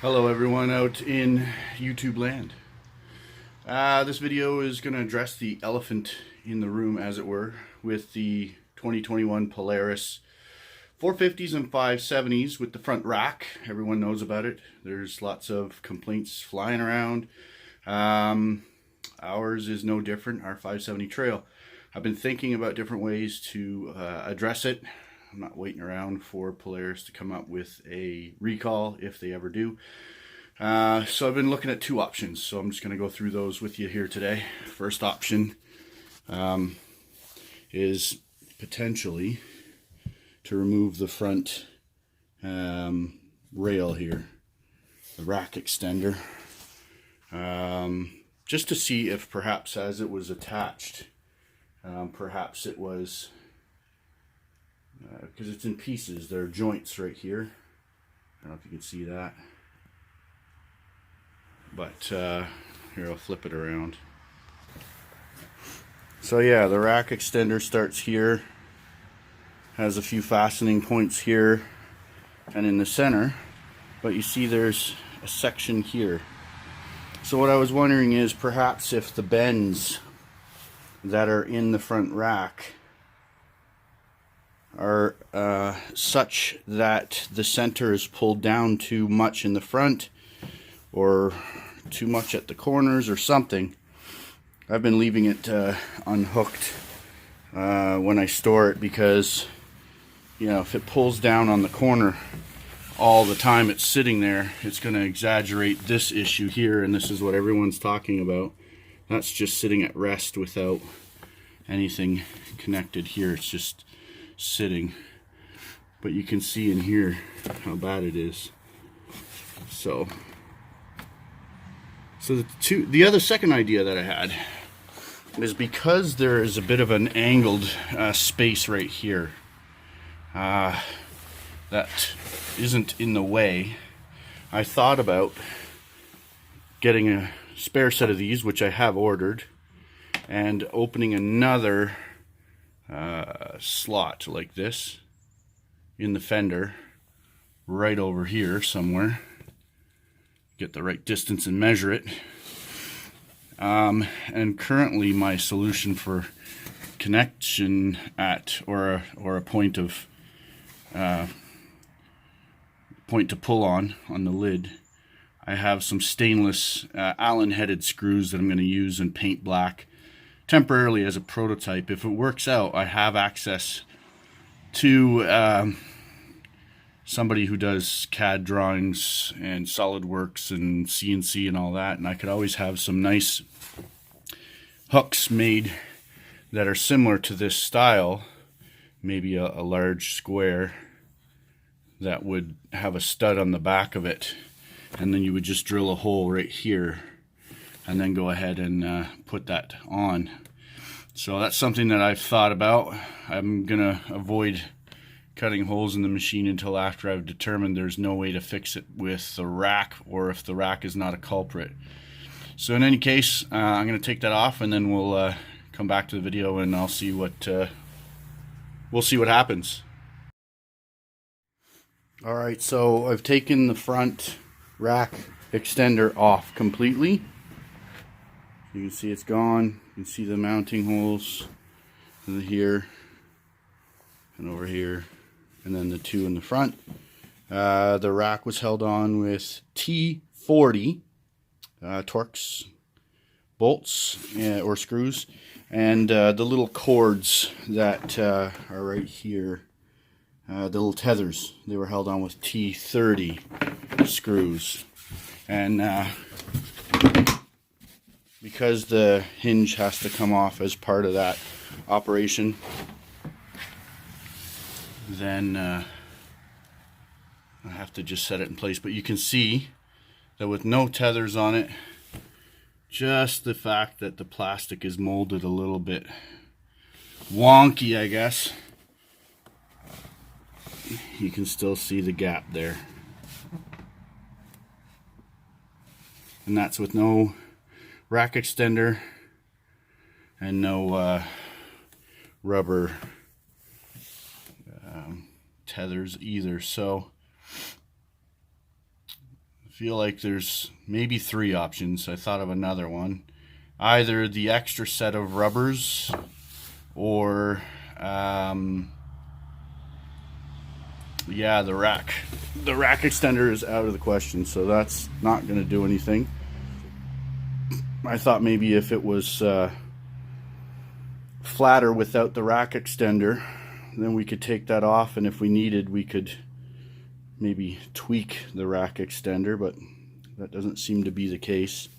Hello everyone out in YouTube land. This video is going to address the elephant in the room, as it were, with the 2021 Polaris 450s and 570s with the front rack. Everyone knows about it. There's lots of complaints flying around. Ours is no different, our 570 Trail. I've been thinking about different ways to address it. I'm not waiting around for Polaris to come up with a recall if they ever do. So I've been looking at two options, so I'm just going to go through those with you here today. First option is potentially to remove the front rail here, the rack extender, just to see if perhaps as it was attached, perhaps it was, because it's in pieces, there are joints right here. I don't know if you can see that. But here, I'll flip it around. So yeah, the rack extender starts here, has a few fastening points here and in the center, but you see there's a section here. So what I was wondering is perhaps if the bends that are in the front rack are such that the center is pulled down too much in the front or too much at the corners or something. I've been leaving it unhooked when I store it because, you know, if it pulls down on the corner all the time it's sitting there, it's going to exaggerate this issue here, and this is what everyone's talking about. That's just sitting at rest without anything connected here. It's just sitting, but you can see in here how bad it is. So the other second idea that I had is, because there is a bit of an angled space right here that isn't in the way, I thought about getting a spare set of these, which I have ordered, and opening another slot like this in the fender right over here somewhere. Get the right distance and measure it. And currently my solution for connection at or a point of point to pull on the lid, I have some stainless Allen headed screws that I'm going to use and paint black temporarily as a prototype. If it works out, I have access to somebody who does CAD drawings and SolidWorks and CNC and all that, and I could always have some nice hooks made that are similar to this style, maybe a large square that would have a stud on the back of it, and then you would just drill a hole right here and then go ahead and put that on. So that's something that I've thought about. I'm gonna avoid cutting holes in the machine until after I've determined there's no way to fix it with the rack, or if the rack is not a culprit. So in any case, I'm gonna take that off, and then we'll come back to the video and I'll see what we'll see what happens. Alright, so I've taken the front rack extender off completely. You can see it's gone. You can see the mounting holes here and over here, and then the two in the front. The rack was held on with T40 Torx bolts or screws, and the little cords that are right here, the little tethers, they were held on with T30 screws. And because the hinge has to come off as part of that operation, then I have to just set it in place. But you can see that with no tethers on it, just the fact that the plastic is molded a little bit wonky, I guess, you can still see the gap there. And that's with no rack extender and no rubber tethers either. So feel like there's maybe 3 options. I thought of another one. Either the extra set of rubbers or yeah, the rack. The rack extender is out of the question, so that's not going to do anything. I thought maybe if it was flatter without the rack extender, then we could take that off, and if we needed, we could maybe tweak the rack extender, but that doesn't seem to be the case.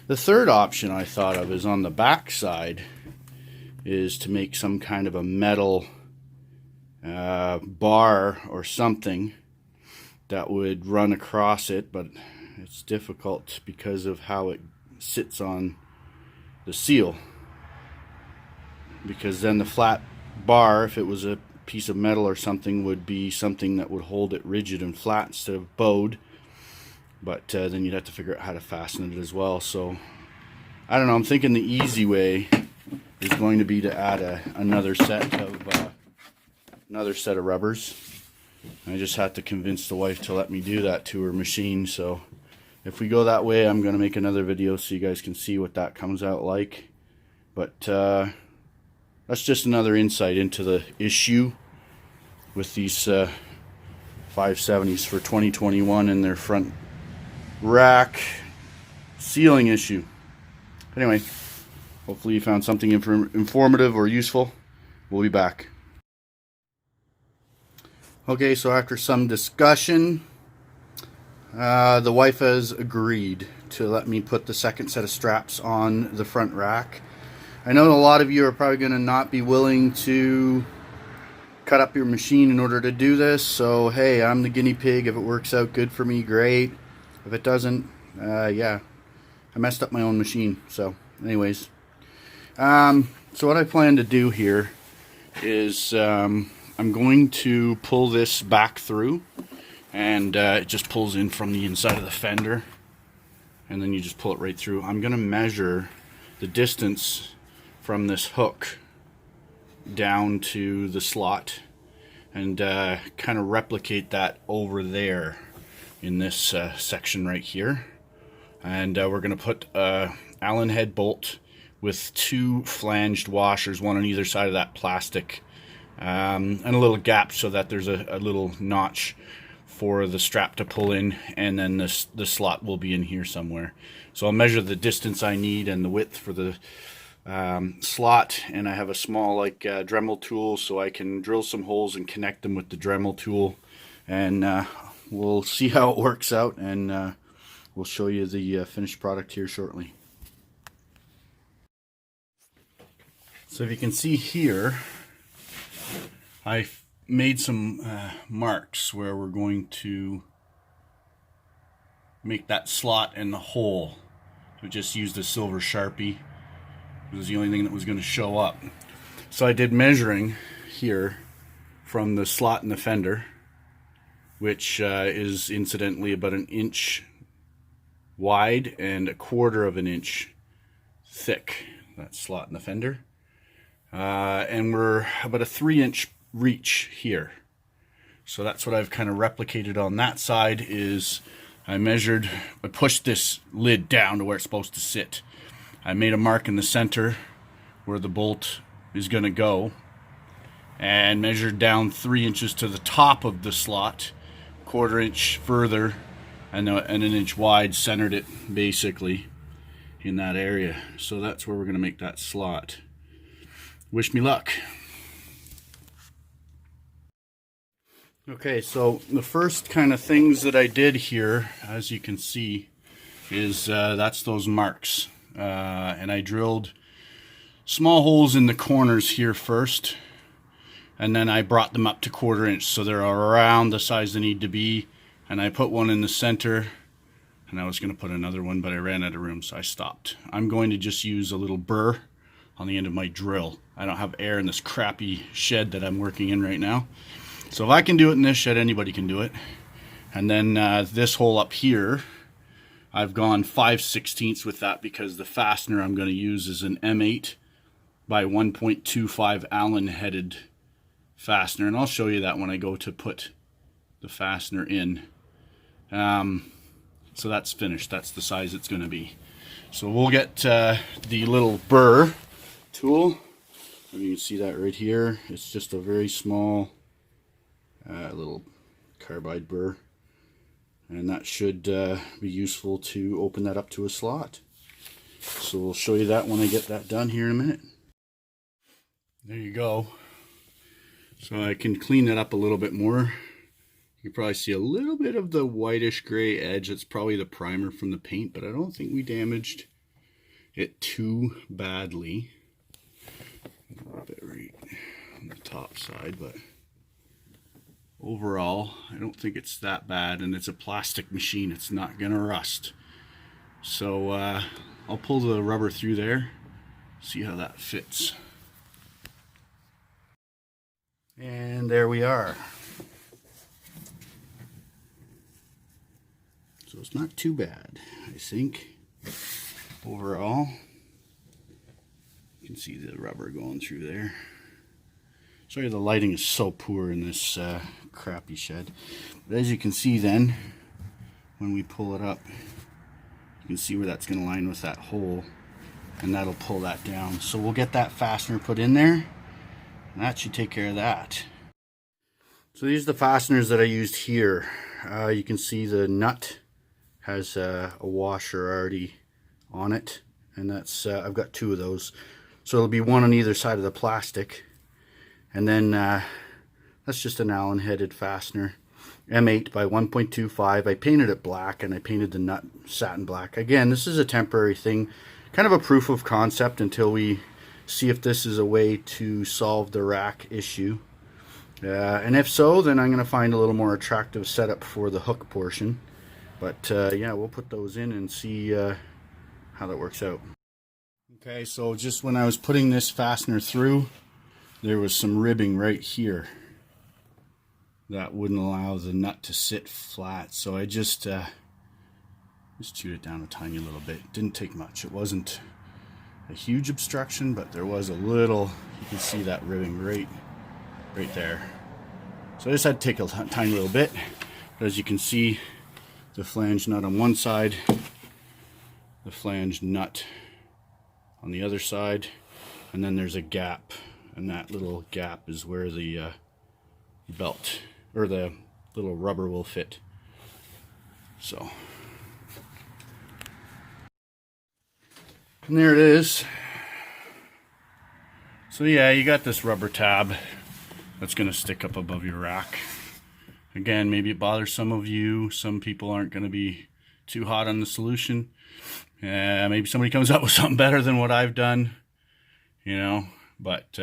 The third option I thought of is on the back side, is to make some kind of a metal bar or something that would run across it, but it's difficult because of how it sits on the seal, because then the flat bar, if it was a piece of metal or something, would be something that would hold it rigid and flat instead of bowed, but then you'd have to figure out how to fasten it as well. So I don't know, I'm thinking the easy way is going to be to add another set of rubbers. I just had to convince the wife to let me do that to her machine, so if we go that way, I'm going to make another video so you guys can see what that comes out like. But that's just another insight into the issue with these 570s for 2021 and their front rack sealing issue. Anyway, hopefully you found something informative or useful. We'll be back. Okay, so after some discussion, the wife has agreed to let me put the second set of straps on the front rack. I know a lot of you are probably going to not be willing to cut up your machine in order to do this, so hey, I'm the guinea pig. If it works out good for me, great. If it doesn't, yeah, I messed up my own machine. So anyways, so what I plan to do here is I'm going to pull this back through, and it just pulls in from the inside of the fender, and then you just pull it right through. I'm going to measure the distance from this hook down to the slot and kind of replicate that over there in this section right here. And we're going to put Allen head bolt with 2 flanged washers, one on either side of that plastic, and a little gap so that there's a little notch for the strap to pull in, and then the slot will be in here somewhere. So I'll measure the distance I need and the width for the slot, and I have a small Dremel tool, so I can drill some holes and connect them with the Dremel tool, and we'll see how it works out, and we'll show you the finished product here shortly. So if you can see here, I made some marks where we're going to make that slot and the hole. So just used a silver Sharpie. It was the only thing that was going to show up. So I did measuring here from the slot in the fender, which is incidentally about 1 inch wide and 1/4 of an inch thick, that slot in the fender. And we're about a 3-inch reach here. So that's what I've kind of replicated on that side. Is I pushed this lid down to where it's supposed to sit. I made a mark in the center where the bolt is going to go, and measured down 3 inches to the top of the slot, 1/4 inch further, and 1 inch wide, centered it basically in that area. So that's where we're going to make that slot. Wish me luck. Okay, so the first kind of things that I did here, as you can see, is that's those marks. And I drilled small holes in the corners here first, and then I brought them up to 1/4 inch, so they're around the size they need to be. And I put one in the center, and I was going to put another one, but I ran out of room, so I stopped. I'm going to just use a little burr on the end of my drill. I don't have air in this crappy shed that I'm working in right now. So if I can do it in this shed, anybody can do it. And then this hole up here, I've gone 5/16 with that because the fastener I'm going to use is an M8 by 1.25 Allen headed fastener. And I'll show you that when I go to put the fastener in. So that's finished. That's the size it's going to be. So we'll get the little burr tool. You can see that right here. It's just a very small little carbide burr, and that should be useful to open that up to a slot. So we'll show you that when I get that done here in a minute. There you go. So I can clean that up a little bit more. You can probably see a little bit of the whitish gray edge. That's probably the primer from the paint, but I don't think we damaged it too badly. A little bit right on the top side, but overall I don't think it's that bad, and it's a plastic machine. It's not gonna rust. So I'll pull the rubber through there, see how that fits. And there we are. So it's not too bad, I think, overall. You can see the rubber going through there. Sorry, the lighting is so poor in this crappy shed. But as you can see then, when we pull it up, you can see where that's going to line with that hole, and that'll pull that down. So we'll get that fastener put in there, and that should take care of that. So these are the fasteners that I used here. You can see the nut has a washer already on it, and that's I've got 2 of those. So it'll be one on either side of the plastic. And then that's just an Allen headed fastener, M8 by 1.25. I painted it black, and I painted the nut satin black. Again, this is a temporary thing, kind of a proof of concept until we see if this is a way to solve the rack issue. And if so, then I'm going to find a little more attractive setup for the hook portion. But yeah, we'll put those in and see how that works out. Okay, so just when I was putting this fastener through, there was some ribbing right here that wouldn't allow the nut to sit flat. So I just chewed it down a tiny little bit. It didn't take much. It wasn't a huge obstruction, but there was a little. You can see that ribbing right there. So I just had to take a tiny little bit. But as you can see, the flange nut on one side, the flange nut on the other side, and then there's a gap, and that little gap is where the belt or the little rubber will fit. So, and there it is. So yeah, you got this rubber tab that's going to stick up above your rack. Again, maybe it bothers some of you. Some people aren't going to be too hot on the solution. Maybe somebody comes up with something better than what I've done, you know, but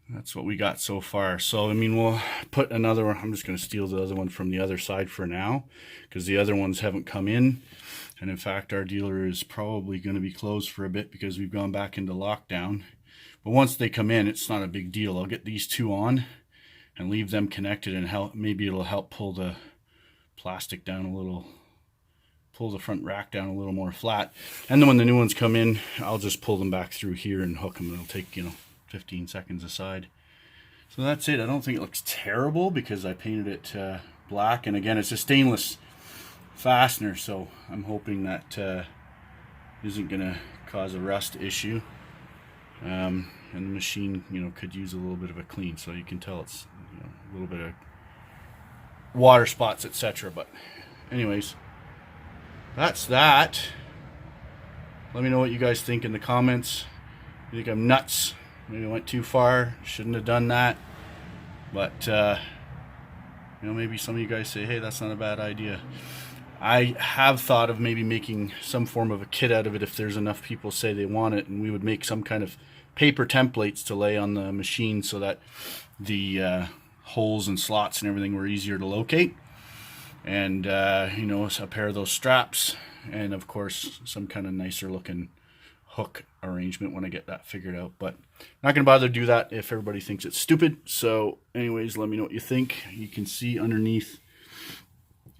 that's what we got so far. So, I mean, we'll put another one. I'm just going to steal the other one from the other side for now, because the other ones haven't come in. And in fact, our dealer is probably going to be closed for a bit because we've gone back into lockdown. But once they come in, it's not a big deal. I'll get these 2 on and leave them connected, and help. Maybe it'll help pull the plastic down a little, pull the front rack down a little more flat. And then when the new ones come in, I'll just pull them back through here and hook them. It'll take, 15 seconds aside. So that's it. I don't think it looks terrible because I painted it black, and again, it's a stainless fastener, so I'm hoping that isn't gonna cause a rust issue. And the machine, could use a little bit of a clean, so you can tell it's a little bit of water spots, etc. But anyways, that's that. Let me know what you guys think in the comments. You think I'm nuts? Maybe I went too far, shouldn't have done that. But maybe some of you guys say, hey, that's not a bad idea. I have thought of maybe making some form of a kit out of it if there's enough people say they want it, and we would make some kind of paper templates to lay on the machine so that the holes and slots and everything were easier to locate. And a pair of those straps, and of course some kind of nicer looking hook arrangement when I get that figured out. But not gonna bother to do that if everybody thinks it's stupid. So anyways, let me know what you think. You can see underneath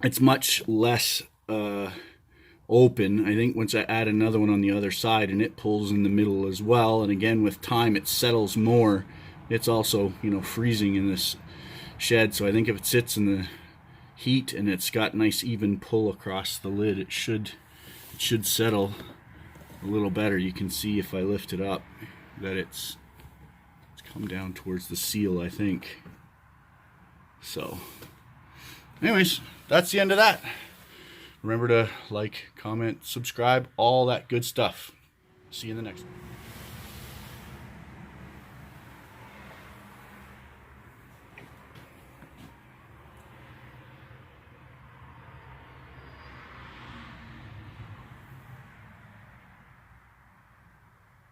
it's much less open. I think once I add another one on the other side, and it pulls in the middle as well, and again with time it settles more. It's also freezing in this shed, so I think if it sits in heat and it's got nice even pull across the lid, it should settle a little better. You can see if I lift it up that it's come down towards the seal, I think. So anyways, that's the end of that. Remember to like, comment, subscribe, all that good stuff. See you in the next one.